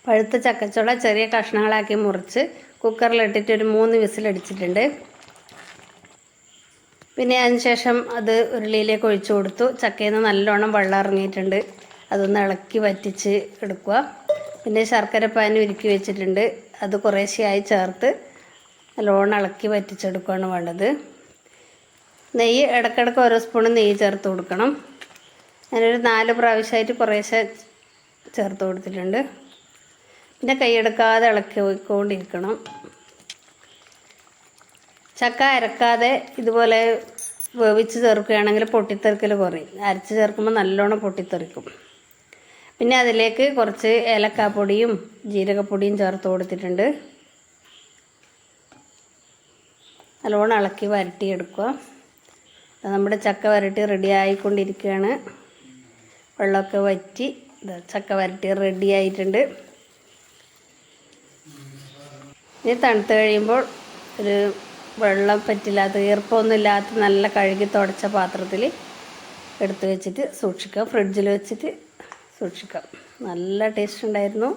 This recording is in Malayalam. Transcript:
പഴുത്ത ചക്കച്ചുള ചെറിയ കഷ്ണങ്ങളാക്കി മുറിച്ച് കുക്കറിലിട്ടിട്ട് ഒരു 3 വിസിലടിച്ചിട്ടുണ്ട്. പിന്നെ അതിനുശേഷം അത് ഉരുളിയിലേക്ക് ഒഴിച്ചു കൊടുത്തു. ചക്കയിൽ നിന്ന് നല്ലോണം വെള്ളം ഇറങ്ങിയിട്ടുണ്ട്. അതൊന്ന് ഇളക്കി വറ്റിച്ച് എടുക്കുക. പിന്നെ ശർക്കര പാനി ഉരുക്കി വെച്ചിട്ടുണ്ട്. അത് കുറേശ്ശെയായി ചേർത്ത് നല്ലോണം ഇളക്കി വറ്റിച്ചെടുക്കുകയാണ് വേണ്ടത്. നെയ്യ് ഇടയ്ക്കിടയ്ക്ക് ഓരോ സ്പൂൺ നെയ്യ് ചേർത്ത് കൊടുക്കണം. ഞാനൊരു 4 പ്രാവശ്യമായിട്ട് കുറേശ്ശെ ചേർത്ത് കൊടുത്തിട്ടുണ്ട്. പിന്നെ കൈയെടുക്കാതെ ഇളക്കി പോയിക്കൊണ്ടിരിക്കണം. ചക്ക അരക്കാതെ ഇതുപോലെ വേവിച്ച് ചേർക്കുകയാണെങ്കിൽ പൊട്ടിത്തെറിക്കൽ കുറയും. അരച്ച് ചേർക്കുമ്പോൾ നല്ലോണം പൊട്ടിത്തെറിക്കും. പിന്നെ അതിലേക്ക് കുറച്ച് ഏലക്കാപ്പൊടിയും ജീരകപ്പൊടിയും ചേർത്ത് കൊടുത്തിട്ടുണ്ട്. നല്ലോണം ഇളക്കി വരട്ടിയെടുക്കുക. നമ്മുടെ ചക്ക വരട്ടി റെഡി ആയിക്കൊണ്ടിരിക്കുകയാണ്. വെള്ളമൊക്കെ വറ്റി ചക്ക വരട്ടി റെഡി ആയിട്ടുണ്ട്. ഇനി തണുത്ത് കഴിയുമ്പോൾ ഒരു വെള്ളം പറ്റില്ലാത്ത ഈർപ്പമൊന്നുമില്ലാത്ത നല്ല കഴുകി തുടച്ച പാത്രത്തിൽ എടുത്ത് വെച്ചിട്ട് സൂക്ഷിക്കാം. ഫ്രിഡ്ജിൽ വെച്ചിട്ട് സൂക്ഷിക്കാം. നല്ല ടേസ്റ്റ് ഉണ്ടായിരുന്നു.